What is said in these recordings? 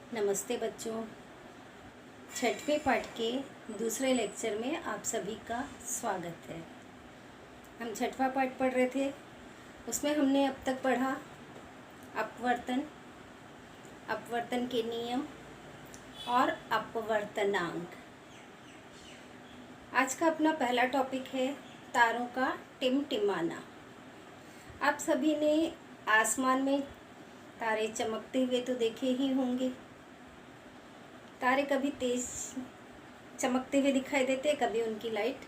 नमस्ते बच्चों। छठवें पाठ के दूसरे लेक्चर में आप सभी का स्वागत है। हम छठवां पाठ पढ़ रहे थे, उसमें हमने अब तक पढ़ा अपवर्तन, अपवर्तन के नियम और अपवर्तनांक। आज का अपना पहला टॉपिक है तारों का टिमटिमाना। आप सभी ने आसमान में तारे चमकते हुए तो देखे ही होंगे। तारे कभी तेज चमकते हुए दिखाई देते, कभी उनकी लाइट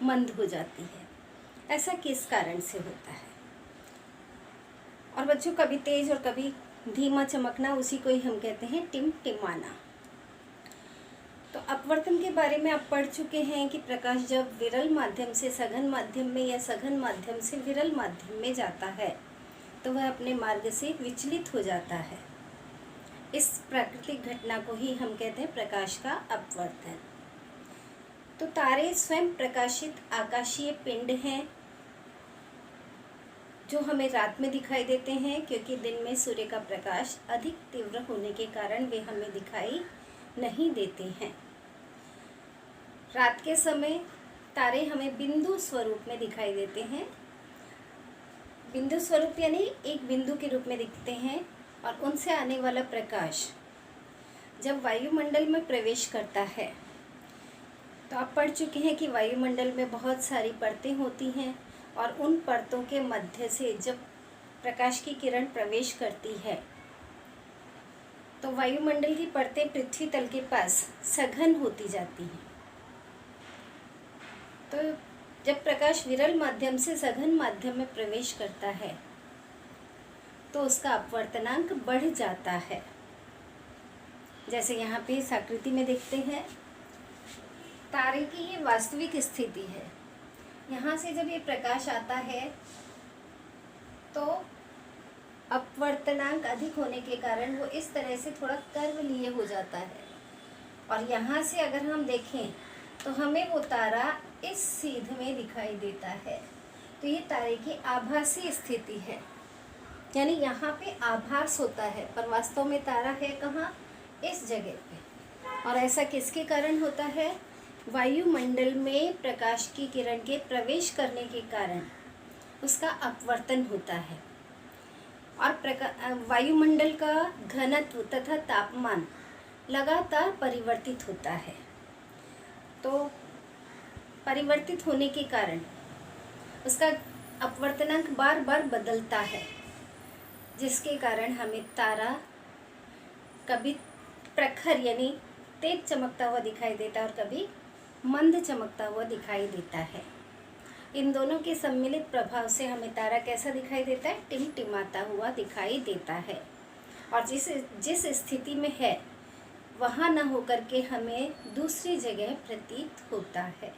मंद हो जाती है। ऐसा किस कारण से होता है? और बच्चों, कभी तेज और कभी धीमा चमकना, उसी को ही हम कहते हैं टिमटिमाना। तो अपवर्तन के बारे में आप पढ़ चुके हैं कि प्रकाश जब विरल माध्यम से सघन माध्यम में या सघन माध्यम से विरल माध्यम में जाता है तो वह अपने मार्ग से विचलित हो जाता है। इस प्राकृतिक घटना को ही हम कहते हैं प्रकाश का अपवर्तन। तो तारे स्वयं प्रकाशित आकाशीय पिंड हैं जो हमें रात में दिखाई देते हैं, क्योंकि दिन में सूर्य का प्रकाश अधिक तीव्र होने के कारण वे हमें दिखाई नहीं देते हैं। रात के समय तारे हमें बिंदु स्वरूप में दिखाई देते हैं। बिंदु स्वरूप यानी एक बिंदु के रूप में दिखते हैं, और उनसे आने वाला प्रकाश जब वायुमंडल में प्रवेश करता है, तो आप पढ़ चुके हैं कि वायुमंडल में बहुत सारी परतें होती हैं, और उन परतों के मध्य से जब प्रकाश की किरण प्रवेश करती है तो वायुमंडल की परतें पृथ्वी तल के पास सघन होती जाती हैं। तो जब प्रकाश विरल माध्यम से सघन माध्यम में प्रवेश करता है तो उसका अपवर्तनांक बढ़ जाता है। जैसे यहाँ पे इस आकृति में देखते हैं, तारे की ये वास्तविक स्थिति है। यहाँ से जब ये प्रकाश आता है तो अपवर्तनांक अधिक होने के कारण वो इस तरह से थोड़ा कर्व लिए हो जाता है, और यहाँ से अगर हम देखें तो हमें वो तारा इस सीध में दिखाई देता है। तो ये तारे की आभासी स्थिति है, यानी यहाँ पे आभास होता है, पर वास्तव में तारा है कहाँ? इस जगह पे। और ऐसा किसके कारण होता है? वायुमंडल में प्रकाश की किरण के प्रवेश करने के कारण उसका अपवर्तन होता है, और वायुमंडल का घनत्व तथा तापमान लगातार परिवर्तित होता है। तो परिवर्तित होने के कारण उसका अपवर्तनांक बार बार बदलता है, जिसके कारण हमें तारा कभी प्रखर यानी तेज चमकता हुआ दिखाई देता है और कभी मंद चमकता हुआ दिखाई देता है। इन दोनों के सम्मिलित प्रभाव से हमें तारा कैसा दिखाई देता है? टिमटिमाता हुआ दिखाई देता है, और जिस स्थिति में है वहाँ न होकर के हमें दूसरी जगह प्रतीत होता है।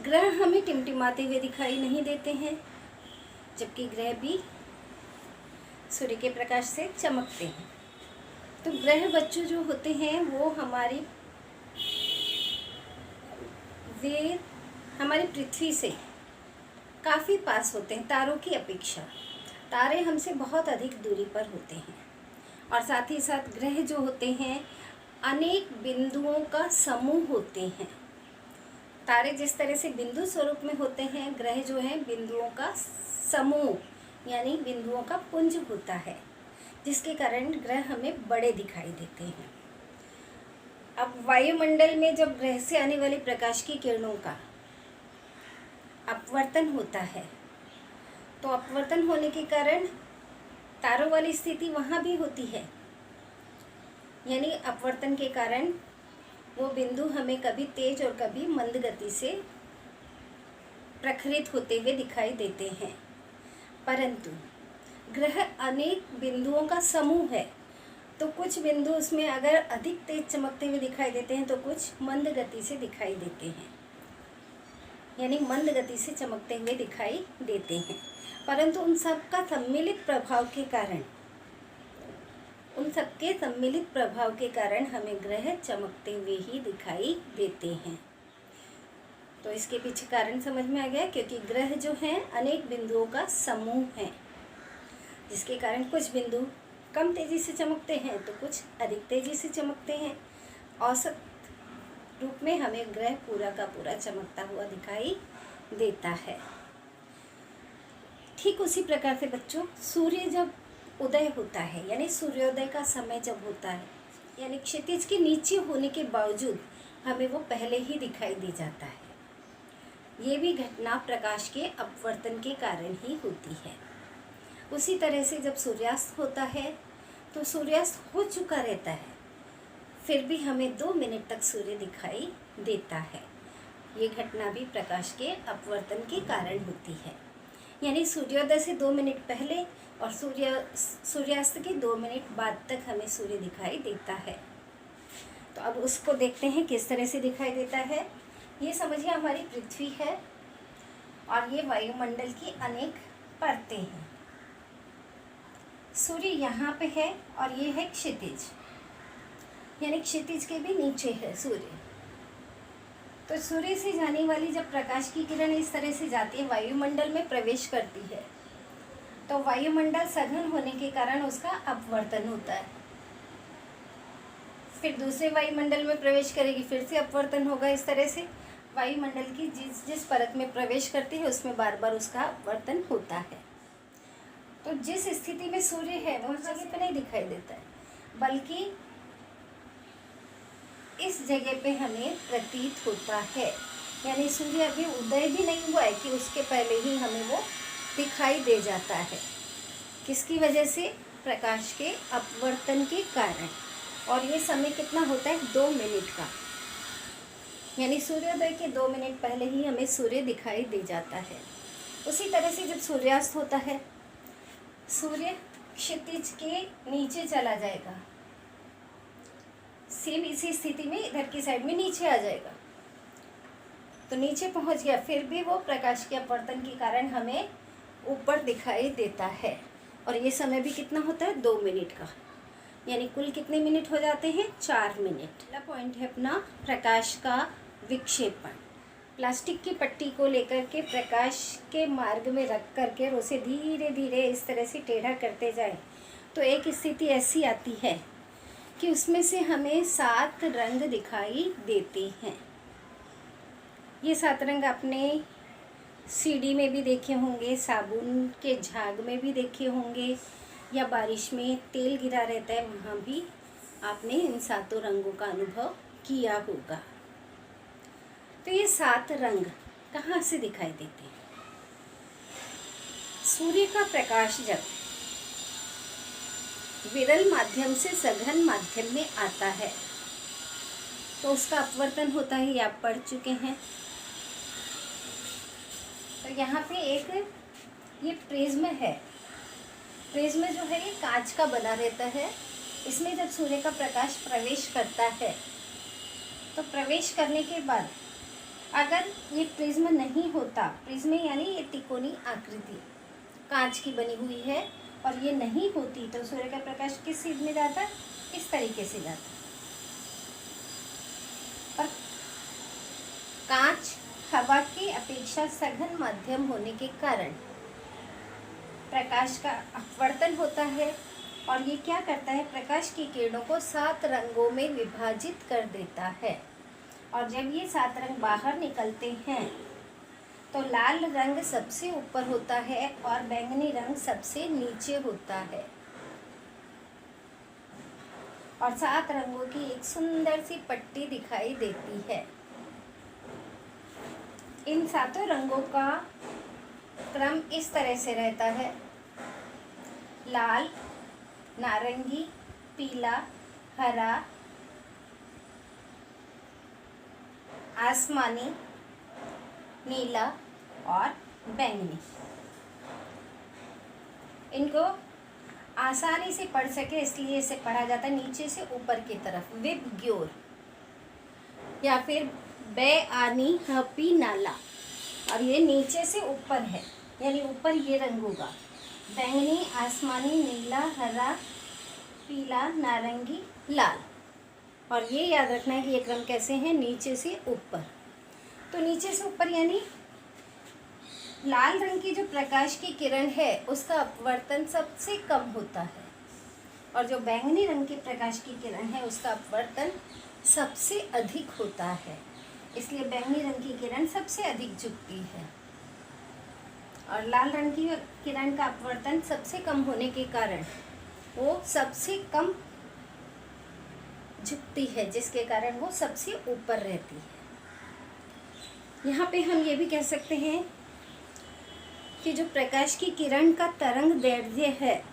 ग्रह हमें टिमटिमाते हुए दिखाई नहीं देते हैं, जबकि ग्रह भी सूर्य के प्रकाश से चमकते हैं। तो ग्रह बच्चों जो होते हैं वो हमारी पृथ्वी से काफ़ी पास होते हैं तारों की अपेक्षा। तारे हमसे बहुत अधिक दूरी पर होते हैं, और साथ ही साथ ग्रह जो होते हैं अनेक बिंदुओं का समूह होते हैं। तारे जिस तरह से बिंदु स्वरूप में होते हैं, ग्रह जो हैं बिंदुओं का समूह यानी बिंदुओं का पुंज होता है, जिसके कारण ग्रह हमें बड़े दिखाई देते हैं। अब वायुमंडल में जब ग्रह से आने वाली प्रकाश की किरणों का अपवर्तन होता है, तो अपवर्तन होने के कारण तारों वाली स्थिति वहाँ भी होती है, यानी अपवर्तन के कारण वो बिंदु हमें कभी तेज और कभी मंद गति से प्रखरित होते हुए दिखाई देते हैं। परंतु ग्रह अनेक बिंदुओं का समूह है, तो कुछ बिंदु उसमें अगर अधिक तेज चमकते हुए दिखाई देते हैं तो कुछ मंद गति से दिखाई देते हैं, यानी मंद गति से चमकते हुए दिखाई देते हैं। परंतु उन सबके सम्मिलित प्रभाव के कारण हमें ग्रह चमकते हुए ही दिखाई देते हैं। तो इसके पीछे कारण समझ में आ गया, क्योंकि ग्रह जो हैं अनेक बिंदुओं का समूह है, जिसके कारण कुछ बिंदु कम तेज़ी से चमकते हैं तो कुछ अधिक तेज़ी से चमकते हैं। औसत रूप में हमें ग्रह पूरा का पूरा चमकता हुआ दिखाई देता है। ठीक उसी प्रकार से बच्चों, सूर्य जब उदय होता है यानी सूर्योदय का समय जब होता है, यानी क्षितिज के नीचे होने के बावजूद हमें वो पहले ही दिखाई दे जाता है। ये भी घटना प्रकाश के अपवर्तन के कारण ही होती है। उसी तरह से जब सूर्यास्त होता है तो सूर्यास्त हो चुका रहता है, फिर भी हमें 2 मिनट तक सूर्य दिखाई देता है। ये घटना भी प्रकाश के अपवर्तन के कारण होती है। यानी सूर्योदय से 2 मिनट पहले और सूर्यास्त के 2 मिनट बाद तक हमें सूर्य दिखाई देता है। तो अब उसको देखते हैं किस तरह से दिखाई देता है। ये समझिए हमारी पृथ्वी है और ये वायुमंडल की अनेक परतें हैं। सूर्य यहाँ पे है और ये है क्षितिज, यानी क्षितिज के भी नीचे है सूर्य। तो सूर्य से जाने वाली जब प्रकाश की किरण इस तरह से जाती है, वायुमंडल में प्रवेश करती है, तो वायुमंडल सघन होने के कारण उसका अपवर्तन होता है। फिर दूसरे वायुमंडल में प्रवेश करेगी, फिर से अपवर्तन होगा। इस तरह से वायुमंडल की जिस परत में प्रवेश करती है उसमें बार बार उसका अपवर्तन होता है। तो जिस स्थिति में सूर्य है वो उस जगह पे नहीं दिखाई देता है, बल्कि इस जगह पे हमें प्रतीत होता है। यानी सूर्य अभी उदय भी नहीं हुआ है कि उसके पहले ही हमें वो दिखाई दे जाता है। किसकी वजह से? प्रकाश के अपवर्तन के कारण। और ये समय कितना होता है? 2 मिनट का। यानी सूर्योदय के 2 मिनट पहले ही हमें सूर्य दिखाई दे जाता है। उसी तरह से जब सूर्यास्त होता है, सूर्य क्षितिज के नीचे चला जाएगा, सेम इसी स्थिति में इधर की साइड में नीचे आ जाएगा। तो नीचे पहुंच गया, फिर भी वो प्रकाश के अपवर्तन के कारण हमें ऊपर दिखाई देता है। और ये समय भी कितना होता है? 2 मिनट का। यानी कुल कितने मिनट हो जाते हैं? 4 मिनट। पहला पॉइंट है अपना प्रकाश का विक्षेपण। प्लास्टिक की पट्टी को लेकर के प्रकाश के मार्ग में रख करके और उसे धीरे धीरे इस तरह से टेढ़ा करते जाए तो एक स्थिति ऐसी आती है कि उसमें से हमें 7 रंग दिखाई देते हैं। ये 7 रंग आपने सीढ़ी में भी देखे होंगे, साबुन के झाग में भी देखे होंगे, या बारिश में तेल गिरा रहता है वहाँ भी आपने इन 7 रंगों का अनुभव किया होगा। तो ये 7 रंग कहाँ से दिखाई देते हैं? सूर्य का प्रकाश जब विरल माध्यम से सघन माध्यम में आता है तो उसका अपवर्तन होता है, ये आप पढ़ चुके हैं। तो यहाँ पे एक ये प्रिज्म है। प्रिज्म जो है ये कांच का बना रहता है। इसमें जब सूर्य का प्रकाश प्रवेश करता है तो प्रवेश करने के बाद अगर ये प्रिज्म नहीं होता, प्रिज्म यानी ये तिकोनी आकृति कांच की बनी हुई है, और ये नहीं होती तो सूर्य का प्रकाश किस सीध में जाता? इस तरीके से जाता। और कांच हवा की अपेक्षा सघन माध्यम होने के कारण प्रकाश का अपवर्तन होता है, और ये क्या करता है? प्रकाश की किरणों को 7 रंगों में विभाजित कर देता है। और जब ये 7 रंग बाहर निकलते हैं तो लाल रंग सबसे ऊपर होता है और बैंगनी रंग सबसे नीचे होता है। और 7 रंगों की एक सुंदर सी पट्टी दिखाई देती है। इन 7 रंगों का क्रम इस तरह से रहता है: लाल, नारंगी, पीला, हरा, आसमानी, नीला और बैंगनी। इनको आसानी से पढ़ सके इसलिए इसे पढ़ा जाता है नीचे से ऊपर की तरफ, विबग्योर, या फिर बे आनी हपी नाला। और ये नीचे से ऊपर है, यानी ऊपर ये रंग होगा: बैंगनी, आसमानी, नीला, हरा, पीला, नारंगी, लाल। और ये याद रखना है कि ये क्रम कैसे हैं? नीचे से ऊपर। तो नीचे से ऊपर यानी लाल रंग की जो प्रकाश की किरण है उसका अपवर्तन सबसे कम होता है। और जो बैंगनी रंग के प्रकाश की किरण है उसका अपवर्तन सबसे अधिक होता है, इसलिए बैंगनी रंग की किरण सबसे अधिक झुकती है। और लाल रंग की किरण का अपवर्तन सबसे कम होने के कारण वो सबसे कम झुकती है, जिसके कारण वो सबसे ऊपर रहती है। यहाँ पे हम ये भी कह सकते हैं कि जो प्रकाश की किरण का तरंग दैर्ध्य है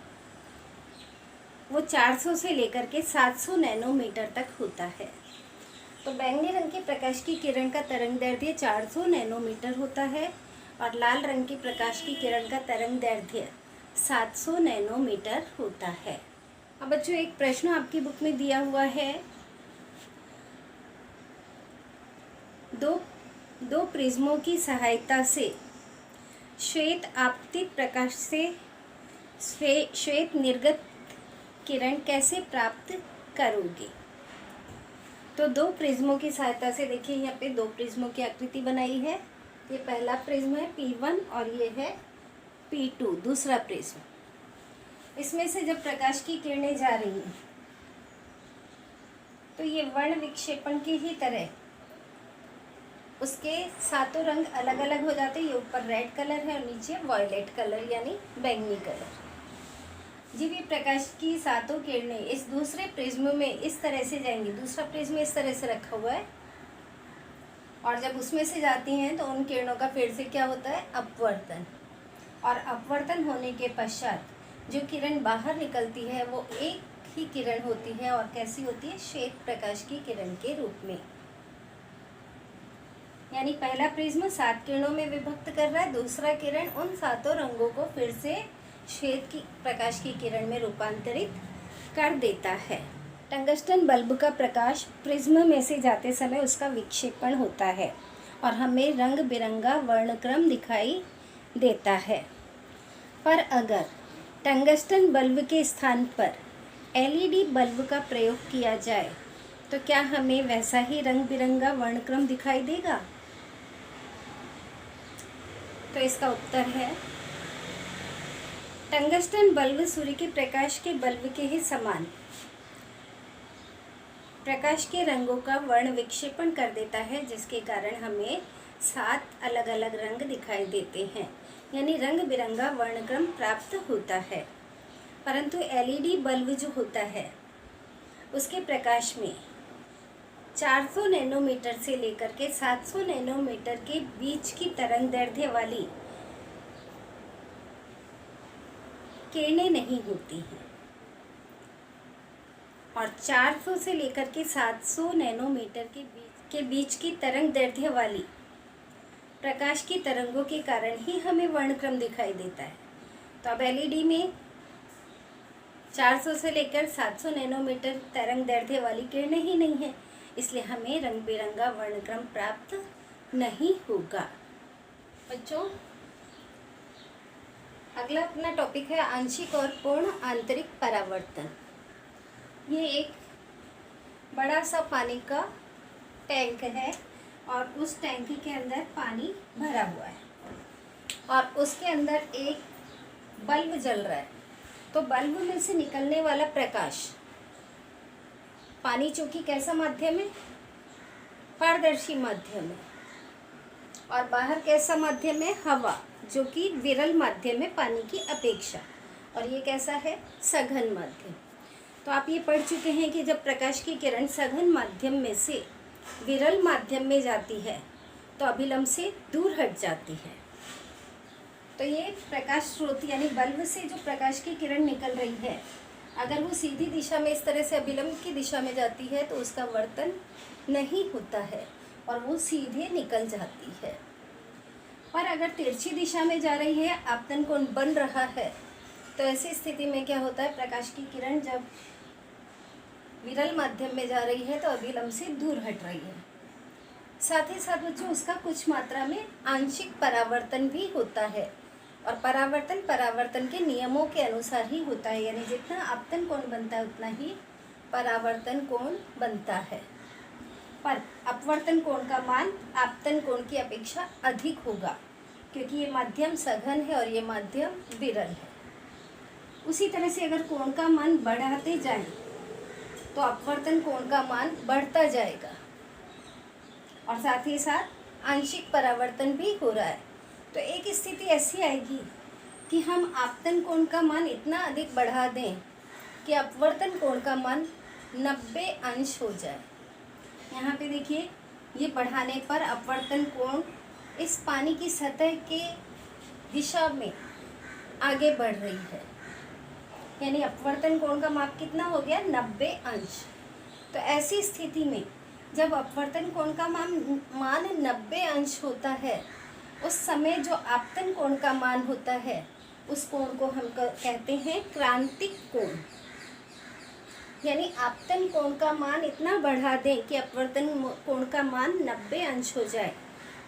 वो 400 से लेकर के 700 नैनोमीटर तक होता है। तो बैंगनी रंग के प्रकाश की किरण का तरंग दैर्ध्य 400 नैनोमीटर होता है और लाल रंग की प्रकाश की किरण का तरंग दैर्ध्य 700 नैनोमीटर होता है। अब बच्चों एक प्रश्न आपकी बुक में दिया हुआ है, दो प्रिज्मों की सहायता से श्वेत आपतित प्रकाश से श्वेत निर्गत किरण कैसे प्राप्त करोगे। तो दो प्रिज्मों की सहायता से, देखिए यहाँ पे दो प्रिज्मों की आकृति बनाई है। ये पहला प्रिज्म है P1 और ये है P2 दूसरा प्रिज्म। इसमें से जब प्रकाश की किरणें जा रही हैं तो ये वर्ण विक्षेपण की ही तरह उसके सातों रंग अलग अलग हो जाते हैं। ये ऊपर रेड कलर है और नीचे वॉयलेट कलर यानी बैंगनी कलर। जब ये प्रकाश की सातों किरणें इस दूसरे प्रिज्म में इस तरह से जाएंगी, दूसरा प्रिज्म इस तरह से रखा हुआ है, और जब उसमें से जाती हैं तो उन किरणों का फिर से क्या होता है, अपवर्तन। और अपवर्तन होने के पश्चात जो किरण बाहर निकलती है वो एक ही किरण होती है और कैसी होती है, श्वेत प्रकाश की किरण के रूप में। यानी पहला प्रिज्म 7 किरणों में विभक्त कर रहा है, दूसरा किरण उन सातों रंगों को फिर से श्वेत की प्रकाश की किरण में रूपांतरित कर देता है। टंगस्टन बल्ब का प्रकाश प्रिज्म में से जाते समय उसका विक्षेपण होता है और हमें रंग बिरंगा वर्णक्रम दिखाई देता है। पर अगर टंगस्टन बल्ब के स्थान पर एलईडी बल्ब का प्रयोग किया जाए तो क्या हमें वैसा ही रंग बिरंगा वर्णक्रम दिखाई देगा। तो इसका उत्तर है टंगस्टन बल्ब सूर्य के प्रकाश के बल्ब के ही समान प्रकाश के रंगों का वर्ण विक्षेपण कर देता है, जिसके कारण हमें 7 अलग अलग रंग दिखाई देते हैं, यानी रंग बिरंगा वर्णक्रम प्राप्त होता है। परंतु एलईडी बल्ब जो होता है उसके प्रकाश में 400 नैनोमीटर से लेकर के 700 नैनोमीटर के बीच की तरंग दैर्ध्य वाली किरणें नहीं होती हैं और 400 से लेकर के 700 नैनोमीटर के बीच की तरंग दैर्ध्य वाली प्रकाश की तरंगों के कारण ही हमें वर्णक्रम दिखाई देता है। तो अब एलईडी में 400 से लेकर 700 नैनोमीटर तरंग दैर्ध्य वाली किरणें ही नहीं है, इसलिए हमें रंग बिरंगा वर्णक्रम प्राप्त नहीं होगा। बच्चों अगला अपना टॉपिक है आंशिक और पूर्ण आंतरिक परावर्तन। ये एक बड़ा सा पानी का टैंक है और उस टैंक के अंदर पानी भरा हुआ है और उसके अंदर एक बल्ब जल रहा है। तो बल्ब में से निकलने वाला प्रकाश, पानी चूंकि कैसा माध्यम है, पारदर्शी माध्यम है, और बाहर कैसा माध्यम है, हवा, जो कि विरल माध्यम है पानी की अपेक्षा, और ये कैसा है, सघन माध्यम। तो आप ये पढ़ चुके हैं कि जब प्रकाश की किरण सघन माध्यम में से विरल माध्यम में जाती है तो अभिलंब से दूर हट जाती है। तो ये प्रकाश स्रोत यानी बल्ब से जो प्रकाश की किरण निकल रही है, अगर वो सीधी दिशा में इस तरह से अभिलंब की दिशा में जाती है तो उसका वर्तन नहीं होता है और वो सीधे निकल जाती है। और अगर तिरछी दिशा में जा रही है, आपतन कोण बन रहा है, तो ऐसी स्थिति में क्या होता है, प्रकाश की किरण जब विरल माध्यम में जा रही है तो अभिलंब से दूर हट रही है। साथ ही साथ बच्चों उसका कुछ मात्रा में आंशिक परावर्तन भी होता है, और परावर्तन के नियमों के अनुसार ही होता है, यानी जितना आपतन कोण बनता है उतना ही परावर्तन कोण बनता है। पर अपवर्तन कोण का मान आपतन कोण की अपेक्षा अधिक होगा, क्योंकि ये माध्यम सघन है और ये माध्यम विरल है। उसी तरह से अगर कोण का मान बढ़ाते जाएं तो अपवर्तन कोण का मान बढ़ता जाएगा और साथ ही साथ आंशिक परावर्तन भी हो रहा है। तो एक स्थिति ऐसी आएगी कि हम आपतन कोण का मान इतना अधिक बढ़ा दें कि अपवर्तन कोण का मान 90 अंश हो जाए। यहाँ पे देखिए, ये बढ़ाने पर अपवर्तन कोण इस पानी की सतह के दिशा में आगे बढ़ रही है, यानी अपवर्तन कोण का माप कितना हो गया, 90 अंश। तो ऐसी स्थिति में जब अपवर्तन कोण का मान 90 अंश होता है, उस समय जो आपतन कोण का मान होता है उस कोण को हम कहते हैं क्रांतिक कोण। यानी आपतन कोण का मान इतना बढ़ा दें कि अपवर्तन कोण का मान 90 अंश हो जाए,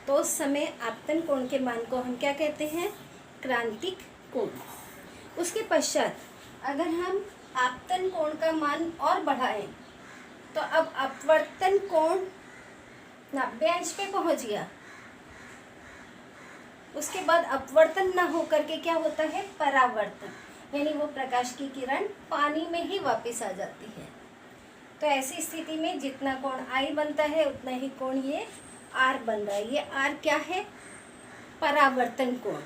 तो उस समय आपतन कोण के मान को हम क्या कहते हैं, क्रांतिक कोण। उसके पश्चात अगर हम आपतन कोण का मान और बढ़ाएं तो अब अपवर्तन कोण 90 अंश पे पहुंच गया। उसके बाद अपवर्तन ना होकर के क्या होता है, परावर्तन, यानी वो प्रकाश की किरण पानी में ही वापस आ जाती है। तो ऐसी स्थिति में जितना कोण I बनता है उतना ही कोण ये R बन रहा है। ये R क्या है, परावर्तन कोण।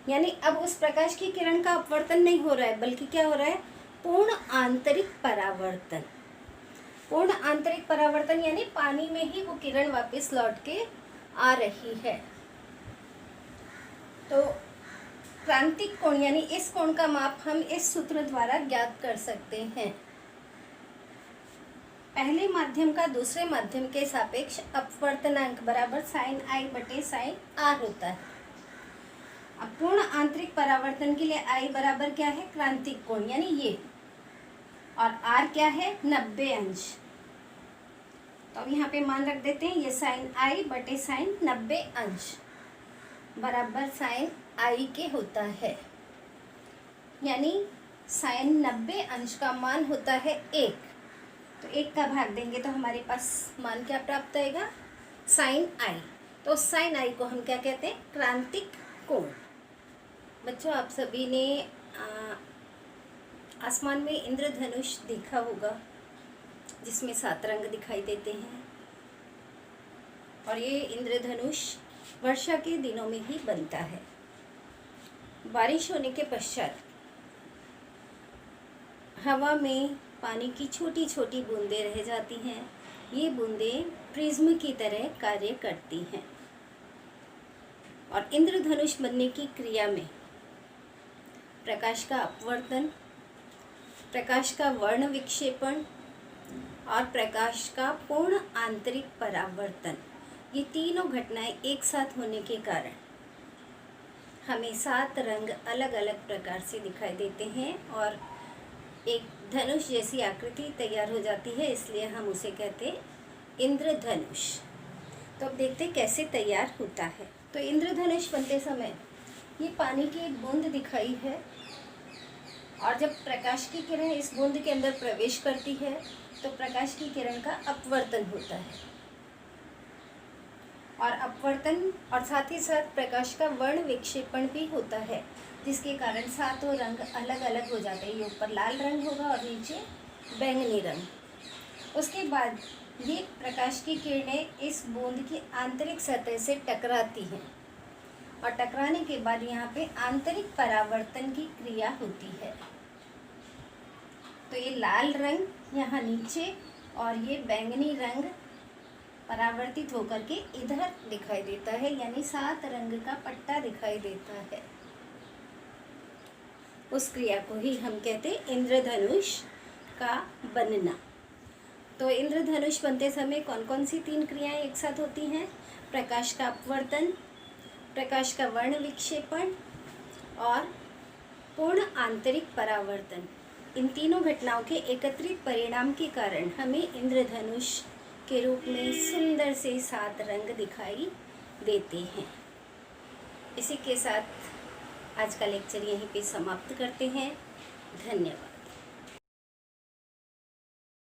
यानी अब उस प्रकाश की किरण का अपवर्तन नहीं हो रहा है, बल्कि क्या हो रहा है, पूर्ण आंतरिक परावर्तन। पूर्ण आंतरिक परावर्तन यानी पानी में ही वो किरण वापस लौट के आ रही है। तो क्रांतिक कोण यानी इस कोण का माप हम इस सूत्र द्वारा ज्ञात कर सकते हैं। पहले माध्यम का दूसरे माध्यम के सापेक्ष अपवर्तनांक बराबर sin I बटे sin R होता है। अब पूर्ण आंतरिक परावर्तन के लिए I बराबर क्या है, क्रांतिक कोण यानी ये, और R क्या है, 90 अंश। तो अब यहाँ पे मान रख देते हैं, ये sin I बटे sin 90 अंश बराबर sin I के होता है। यानी sin 90 अंश का मान होता है 1, तो 1 का भाग देंगे तो हमारे पास मान क्या प्राप्त आएगा, sin I। तो sin I को हम क्या कहते हैं, क्रांतिक कोण। बच्चों, आप सभी ने आसमान में इंद्रधनुष देखा होगा, जिसमें 7 रंग दिखाई देते हैं, और ये इंद्रधनुष वर्षा के दिनों में ही बनता है। बारिश होने के पश्चात हवा में पानी की छोटी छोटी बूंदें रह जाती हैं। ये बूंदें प्रिज्म की तरह कार्य करती हैं, और इंद्रधनुष बनने की क्रिया में प्रकाश का अपवर्तन, प्रकाश का वर्ण विक्षेपण और प्रकाश का पूर्ण आंतरिक परावर्तन, ये तीनों घटनाएं एक साथ होने के कारण हमें 7 रंग अलग अलग प्रकार से दिखाई देते हैं और एक धनुष जैसी आकृति तैयार हो जाती है, इसलिए हम उसे कहते हैं इंद्रधनुष। तो अब देखते हैं कैसे तैयार होता है। तो इंद्रधनुष बनते समय ये पानी की एक बूंद दिखाई है, और जब प्रकाश की किरण इस बूंद के अंदर प्रवेश करती है तो प्रकाश की किरण का अपवर्तन होता है, और अपवर्तन और साथ ही साथ प्रकाश का वर्ण विक्षेपण भी होता है, जिसके कारण 7 रंग अलग अलग हो जाते हैं। ये ऊपर लाल रंग होगा और नीचे बैंगनी रंग। उसके बाद ये प्रकाश की किरणें इस बूंद की आंतरिक सतह से टकराती हैं, और टकराने के बाद यहाँ पे आंतरिक परावर्तन की क्रिया होती है। तो ये लाल रंग यहाँ नीचे और ये बैंगनी रंग परावर्तित होकर के इधर दिखाई देता है, यानी 7 रंग का पट्टा दिखाई देता है। उस क्रिया को ही हम कहते हैं इंद्रधनुष का बनना। तो इंद्रधनुष बनते समय कौन कौन सी 3 क्रियाएं एक साथ होती हैं, प्रकाश का अपवर्तन, प्रकाश का वर्ण विक्षेपण और पूर्ण आंतरिक परावर्तन। इन तीनों घटनाओं के एकत्रित परिणाम के कारण हमें इंद्रधनुष के रूप में सुंदर से 7 रंग दिखाई देते हैं। इसी के साथ आज का लेक्चर यहीं पे समाप्त करते हैं। धन्यवाद।